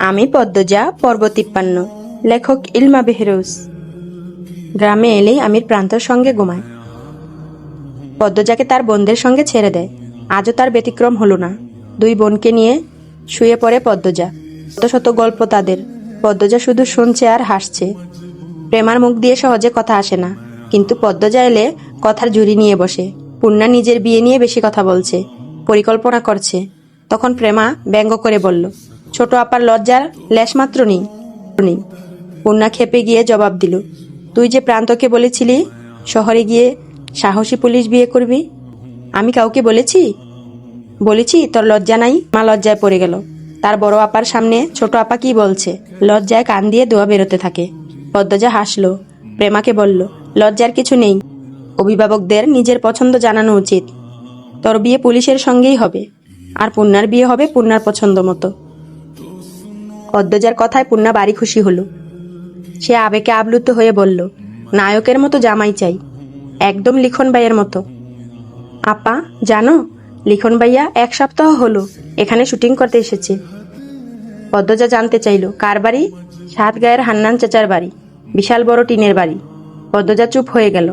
আমি পদ্মজা, পর্ব 53। লেখক ইলমা বেহরুজ। গ্রামে এলেই আমির প্রান্তর সঙ্গে ঘুমায়। পদ্মজাকে তার বোনদের সঙ্গে ছেড়ে দেয়। আজও তার ব্যতিক্রম হলো না। দুই বোনকে নিয়ে শুয়ে পড়ে পদ্মজা। শত শত গল্প তাদের। পদ্মজা শুধু শুনছে আর হাসছে। প্রেমার মুখ দিয়ে সহজে কথা আসে না, কিন্তু পদ্মজা এলে কথার ঝুড়ি নিয়ে বসে। পূর্ণা নিজের বিয়ে নিয়ে বেশি কথা বলছে, পরিকল্পনা করছে। তখন প্রেমা ব্যঙ্গ করে বলল, ছোট আপার লজ্জার লেশমাত্র নেই। পূর্ণা খেপে গিয়ে জবাব দিল, তুই যে প্রান্তকে বলেছিলি শহরে গিয়ে সাহসী পুলিশ বিয়ে করবি, আমি কাউকে বলেছি তোর লজ্জা নাই? মা লজ্জায় পড়ে গেল। তার বড় আপার সামনে ছোট আপা কি বলছে? লজ্জায় কান দিয়ে দোয়া বেরোতে থাকে। পদ্মজা হাসলো, প্রেমাকে বলল, লজ্জার কিছু নেই। অভিভাবকদের নিজের পছন্দ জানানো উচিত। তোর বিয়ে পুলিশের সঙ্গেই হবে, আর পূর্ণার বিয়ে হবে পূর্ণার পছন্দ মতো। পদ্মজার কথায় পূর্ণা বাড়ি খুশি হলো। সে আবেগে আপ্লুত হয়ে বলল, নায়কের মতো জামাই চাই, একদম লিখন ভাইয়ের মতো। আপা জানো, লিখন ভাইয়া 1 সপ্তাহ হলো এখানে শুটিং করতে এসেছে। পদ্মজা জানতে চাইল, কার বাড়ি? সাতগাঁয়ের হান্নান চাচার বাড়ি, বিশাল বড় টিনের বাড়ি। পদ্মজা চুপ হয়ে গেল।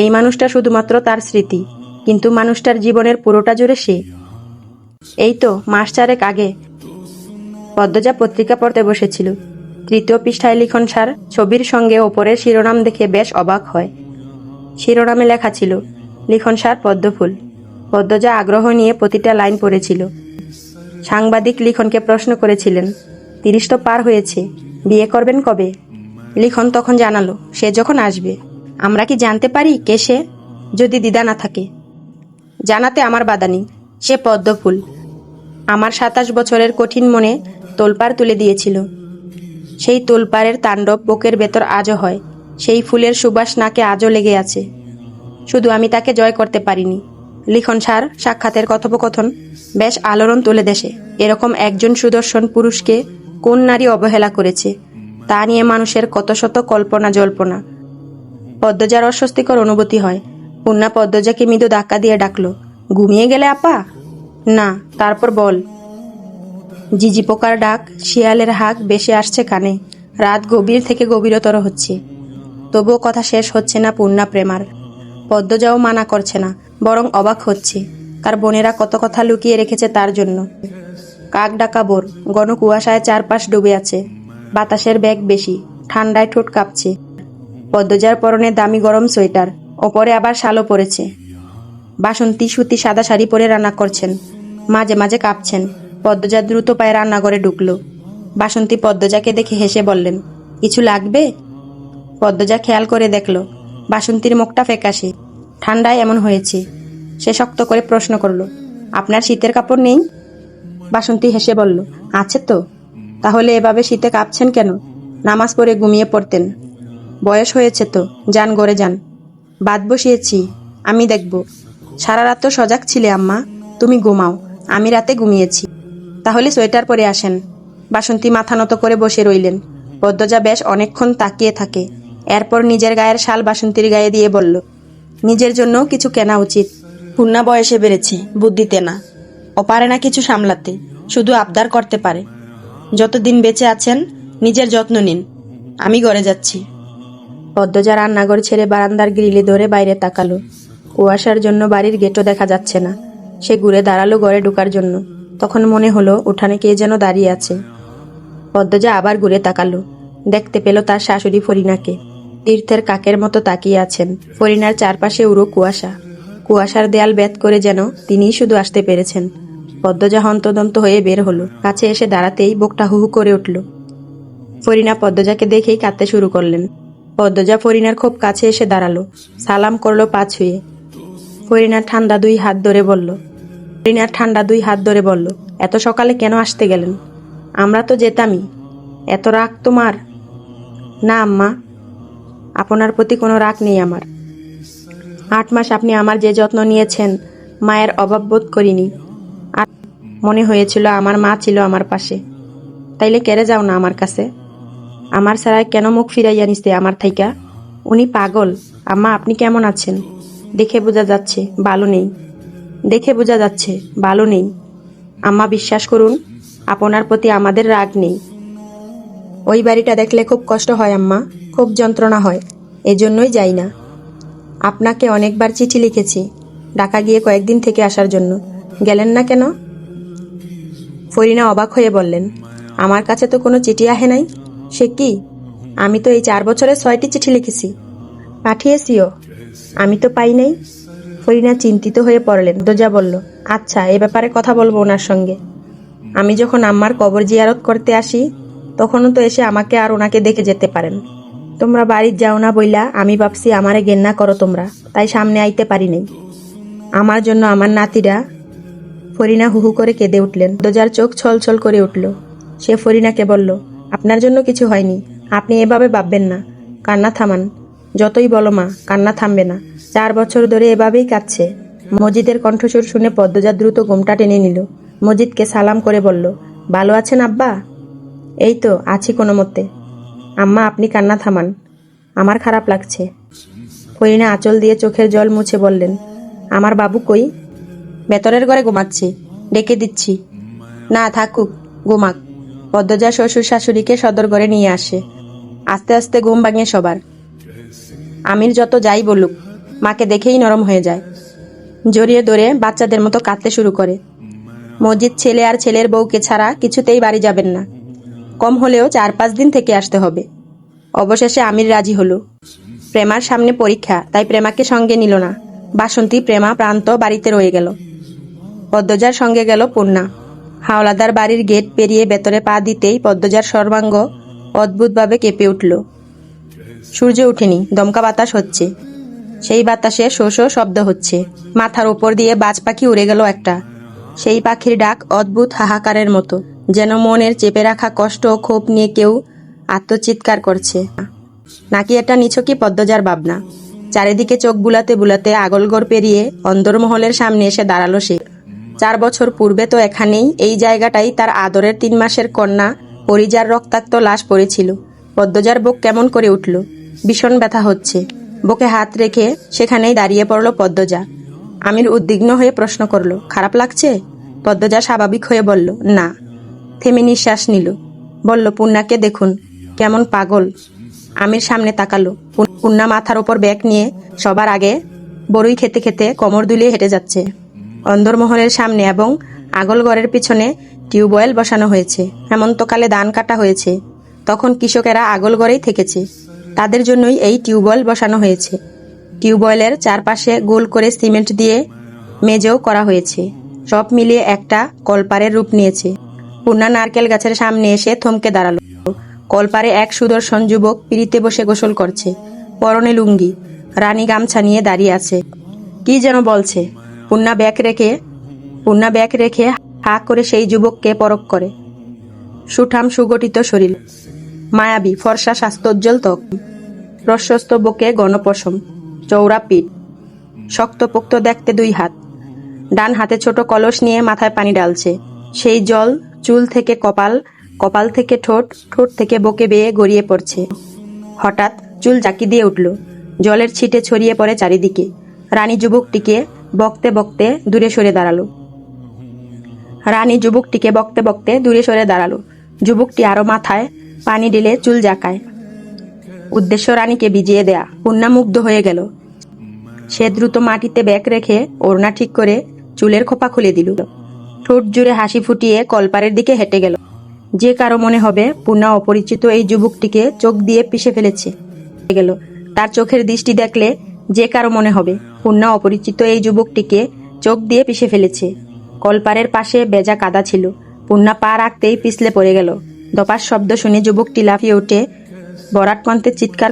এই মানুষটা শুধুমাত্র তার স্মৃতি, কিন্তু মানুষটার জীবনের পুরোটা জুড়ে সে। এই তো মাস 4 আগে পদ্মজা পত্রিকা পড়তে বসেছিল। 3য় পৃষ্ঠায় লিখন সার ছবির সঙ্গে ওপরের শিরোনাম দেখে বেশ অবাক হয়। শিরোনামে লেখা ছিল, লিখন সার পদ্মফুল। পদ্মজা আগ্রহ নিয়ে প্রতিটা লাইন পড়েছিল। সাংবাদিক লিখনকে প্রশ্ন করেছিলেন, 30 তো পার হয়েছে, বিয়ে করবেন কবে? লিখন তখন জানালো, সে যখন আসবে। আমরা কি জানতে পারি কে সে? যদি দ্বিধা না থাকে। জানাতে আমার বাধা নেই, সে পদ্মফুল। আমার 27 বছরের কঠিন মনে তোলপাড় তুলে দিয়েছিল। সেই তোলপাড়ের তাণ্ডব বুকের ভেতর আজও হয়। সেই ফুলের সুবাস নাকে আজও লেগে আছে। শুধু আমি তাকে জয় করতে পারিনি। লিখন সার সাক্ষাতের কথোপকথন বেশ আলোড়ন তুলে দেশে। এরকম একজন সুদর্শন পুরুষকে কোন নারী অবহেলা করেছে, তা নিয়ে মানুষের কত শত কল্পনা জল্পনা। পদ্মজার অস্বস্তিকর অনুভূতি হয়। পূর্ণা পদ্মজাকে মৃদু ধাক্কা দিয়ে ডাকলো, ঘুমিয়ে গেলে আপা? না, তারপর বল। জিজি পোকার ডাক, শিয়ালের হাঁক বেশি আসছে কানে। রাত গভীর থেকে গভীরতর হচ্ছে, তবুও কথা শেষ হচ্ছে না পূর্ণা প্রেমার। পদ্মজাও মানা করছে না, বরং অবাক হচ্ছে। তার বোনেরা কত কথা লুকিয়ে রেখেছে তার জন্য। কাক ডাকা বোর, ঘন কুয়াশায় চারপাশ ডুবে আছে। বাতাসের বেগ বেশি, ঠান্ডায় ঠোঁট কাঁপছে। পদ্মজার পরনে দামি গরম সোয়েটার, ওপরে আবার শালও পরেছে। বাসন্তী সুতি সাদা শাড়ি পরে রান্না করছেন, মাঝে মাঝে কাঁপছেন। পদ্মজা দ্রুত পায়ে রান্নাঘরে ঢুকলো। বাসন্তী পদ্মজাকে দেখে হেসে বললেন, কিছু লাগবে? পদ্মজা খেয়াল করে দেখল বাসন্তীর মুখটা ফ্যাকাশে, ঠান্ডায় এমন হয়েছে। সে শক্ত করে প্রশ্ন করল, আপনার শীতের কাপড় নেই? বাসন্তী হেসে বলল, আছে তো। তাহলে এভাবে শীতে কাঁপছেন কেন? নামাজ পড়ে ঘুমিয়ে পড়তেন। বয়স হয়েছে তো, যান ঘরে যান। ভাত বসিয়েছি, আমি দেখব। সারা রাত তো সজাগ ছিলে আম্মা, তুমি ঘুমাও, আমি রাতে ঘুমিয়েছি। তাহলে সোয়েটার পরে আসেন। বাসন্তী মাথা নত করে বসে রইলেন। পদ্মজা বেশ অনেকক্ষণ তাকিয়ে থাকে। এরপর নিজের গায়ের শাল বাসন্তীর গায়ে দিয়ে বলল, নিজের জন্য কিছু কেনা উচিত। পূর্ণা বয়সে বেড়েছে, বুদ্ধিতে না। ও পারে না কিছু সামলাতে, শুধু আবদার করতে পারে। যতদিন বেঁচে আছেন নিজের যত্ন নিন, আমি ঘরে যাচ্ছি। পদ্মজা রান্নাঘর ছেড়ে বারান্দার গ্রিলে ধরে বাইরে তাকালো। কুয়াশার জন্য বাড়ির গেটও দেখা যাচ্ছে না। সে ঘুরে দাঁড়ালো ঘরে ঢোকার জন্য। তখন মনে হলো উঠানে কে যেন দাঁড়িয়ে আছে। পদ্মজা আবার ঘুরে তাকালো, দেখতে পেল তার শাশুড়ি ফরিনাকে। তীর্থের কাকের মতো তাকিয়ে আছেন। ফরিনার চারপাশে উড়ো কুয়াশা। কুয়াশার দেয়াল ভেদ করে যেন তিনিই শুধু আসতে পেরেছেন। পদ্মজা হন্তদন্ত হয়ে বের হলো। কাছে এসে দাঁড়াতেই বুকটা হুহু করে উঠল। ফরিনা পদ্মজাকে দেখেই কাঁদতে শুরু করলেন। পদ্মজা ফরিনার খুব কাছে এসে দাঁড়ালো, সালাম করলো পা ছুঁয়ে। ফরিনার ঠান্ডা দুই হাত ধরে বলল, এত সকালে কেন আসতে গেলেন? আমরা তো যেতামই। এত রাগ তোমার? না আম্মা, আপনার প্রতি কোনো রাগ নেই আমার। 8 মাস আপনি আমার যে যত্ন নিয়েছেন, মায়ের অভাব বোধ করিনি। আর মনে হয়েছিল আমার মা ছিল আমার পাশে। তাইলে কেড়ে যাও না আমার কাছে। আমার ছাড়াই কেন মুখ ফিরাইয়া নিছে আমার থাইকা? উনি পাগল। আম্মা আপনি কেমন আছেন? দেখে বোঝা যাচ্ছে ভালো নেই। আম্মা বিশ্বাস করুন, আপনার প্রতি আমাদের রাগ নেই। ওই বাড়িটা দেখলে খুব কষ্ট হয় আম্মা, খুব যন্ত্রণা হয়, এজন্যই যাই না। আপনাকে অনেকবার চিঠি লিখেছি ঢাকা গিয়ে কয়েকদিন থেকে আসার জন্য, গেলেন না কেন? ফরিনা অবাক হয়ে বললেন, আমার কাছে তো কোনো চিঠি আহে নাই। সে কি? আমি তো এই 4 বছরে 6টি চিঠি লিখেছি। পাঠিয়েছিও? আমি তো পাই নাই। ফরিনা চিন্তিত হয়ে পড়লেন। দোজা বলল, আচ্ছা, এ ব্যাপারে কথা বলবো ওনার সঙ্গে। আমি যখন আম্মার কবর জিয়ারত করতে আসি তখনও তো এসে আমাকে আর ওনাকে দেখে যেতে পারেন। তোমরা বাড়ির যাও না বইলা আমি ভাবছি আমারে ঘেন্না করো তোমরা, তাই সামনে আইতে পারি নাই। আমার জন্য আমার নাতিরা। ফরিনা হুহু করে কেঁদে উঠলেন। দোজার চোখ ছলছল করে উঠল। সে ফরিনাকে বলল, আপনার জন্য কিছু হয়নি, আপনি এভাবে ভাববেন না। কান্না থামান। যতই বলো মা, কান্না থামবে না। 4 বছর ধরে এভাবেই কাঁদছে। মজিদের কণ্ঠস্বর শুনে পদ্মজা দ্রুত ঘোমটা টেনে নিল। মজিদকে সালাম করে বলল, ভালো আছেন আব্বা? এই তো আছি কোনো মতে। আম্মা, আপনি কান্না থামান, আমার খারাপ লাগছে। ফরিনা আঁচল দিয়ে চোখের জল মুছে বললেন, আমার বাবু কই? ভেতরের ঘরে ঘুমাচ্ছে, ডেকে দিচ্ছি। না, থাকুক, ঘুমাক। পদ্মজা শ্বশুর শাশুড়িকে সদর ঘরে নিয়ে আসে। আস্তে আস্তে ঘুম ভাঙে সবার। আমির যত যাই বলুক, মাকে দেখেই নরম হয়ে যায়। জড়িয়ে ধরে বাচ্চাদের মতো কাঁদতে শুরু করে। মজিদ ছেলে আর ছেলের বউকে ছাড়া কিছুতেই বাড়ি যাবেন না। কম হলেও 4-5 দিন থেকে আসতে হবে। অবশেষে আমির রাজি হলো। প্রেমার সামনে পরীক্ষা, তাই প্রেমাকে সঙ্গে নিল না। বাসন্তী, প্রেমা, প্রান্ত বাড়িতে রয়ে গেল। পদ্মজার সঙ্গে গেল পূর্ণা। হাওলাদার বাড়ির গেট পেরিয়ে ভেতরে পা দিতেই পদ্মজার সর্বাঙ্গ অদ্ভুতভাবে কেঁপে উঠল। সূর্য উঠেনি, দমকা বাতাস হচ্ছে। সেই বাতাসে শো শো শব্দ হচ্ছে। মাথার উপর দিয়ে বাজ পাখি উড়ে গেল একটা। সেই পাখির ডাক অদ্ভুত হাহাকারের মতো, যেন মনের চেপে রাখা কষ্ট ও ক্ষোভ নিয়ে কেউ আত্মচিৎকার করছে। নাকি এটা নিছকই পদ্মজার ভাবনা? চারিদিকে চোখ বুলাতে বুলাতে আগলগড় পেরিয়ে অন্দরমহলের সামনে এসে দাঁড়ালো সে। 4 বছর পূর্বে তো এখানেই, এই জায়গাটাই তার আদরের 3 মাসের কন্যা পরিজার রক্তাক্ত লাশ পড়েছিল। পদ্মজার বুক কেমন করে উঠল। ভীষণ ব্যথা হচ্ছে। বুকে হাত রেখে সেখানেই দাঁড়িয়ে পড়ল পদ্মজা। আমির উদ্বিগ্ন হয়ে প্রশ্ন করল, খারাপ লাগছে? পদ্মজা স্বাভাবিক হয়ে বলল, না। থেমে নিঃশ্বাস নিল। বলল, পূর্ণাকে দেখুন, কেমন পাগল। আমির সামনে তাকালো। পূর্ণা মাথার ওপর ব্যাগ নিয়ে সবার আগে বড়ই খেতে খেতে কোমর দুলিয়ে হেঁটে যাচ্ছে। অন্দরমহলের সামনে এবং আগলগড়ের পিছনে টিউবওয়েল বসানো হয়েছে। হেমন্তকালে ধান কাটা হয়েছে, তখন কৃষকেরা আগলগড়েই থেকেছে। তাদের জন্যই এই টিউবওয়েল বসানো হয়েছে। টিউবওয়েলের চারপাশে গোল করে সিমেন্ট দিয়ে মেঝেও করা হয়েছে। সব মিলিয়ে একটা কলপারের রূপ নিয়েছে। পূর্ণা নারকেল গাছের সামনে এসে থমকে দাঁড়ালো। কলপারে এক সুদর্শন যুবক পিড়িতে বসে গোসল করছে। পরনে লুঙ্গি, রানী গামছা নিয়ে দাঁড়িয়ে আছে। কি যেন বলছে। পূর্ণা ব্যাগ রেখে হা করে সেই যুবককে পরখ করে। সুঠাম সুগঠিত শরীর, মায়াবী ফর্সা স্বাস্থ্যোজ্জ্বল ত্বক, প্রশস্ত বুকে গণপশম, চৌড়া পিঠ, শক্তপোক্ত দেখতে 2 হাত। ডান হাতে ছোট কলস নিয়ে মাথায় পানি ডালছে। সেই জল চুল থেকে কপাল, কপাল থেকে ঠোঁট, ঠোঁট থেকে বুকে বেয়ে গড়িয়ে পড়ছে। হঠাৎ চুল জাকি দিয়ে উঠল। জলের ছিটে ছড়িয়ে পড়ে চারিদিকে। রানী যুবকটিকে বকতে বকতে দূরে সরে দাঁড়ালো। যুবকটি আরো মাথায় পানি ঢেলে চুল জাকায়। উদ্দেশ্য রানীকে ভিজিয়ে দেয়া। পূর্ণা মুগ্ধ হয়ে গেল। সে দ্রুত মাটিতে ব্যাগ রেখে ওড়না ঠিক করে চুলের খোপা খুলে দিল। ঠোঁট জুড়ে হাসি ফুটিয়ে কলপারের দিকে হেঁটে গেল। যে কারো মনে হবে পূর্ণা অপরিচিত এই যুবকটিকে চোখ দিয়ে পিষে ফেলেছে। তার চোখের দৃষ্টি দেখলে যে কারো মনে হবে পূর্ণা অপরিচিত এই যুবকটিকে চোখ দিয়ে পিষে ফেলেছে। কলপারের পাশে ভেজা কাদা ছিল। পূর্ণা পা রাখতেই পিছলে পড়ে গেল। দপার শব্দ শুনে যুবকটি লাফিয়ে উঠে বরাট কণ্ঠে চিৎকার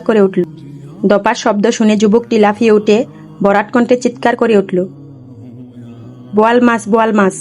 করে উঠল, বোয়াল মাছ, বোয়াল মাছ।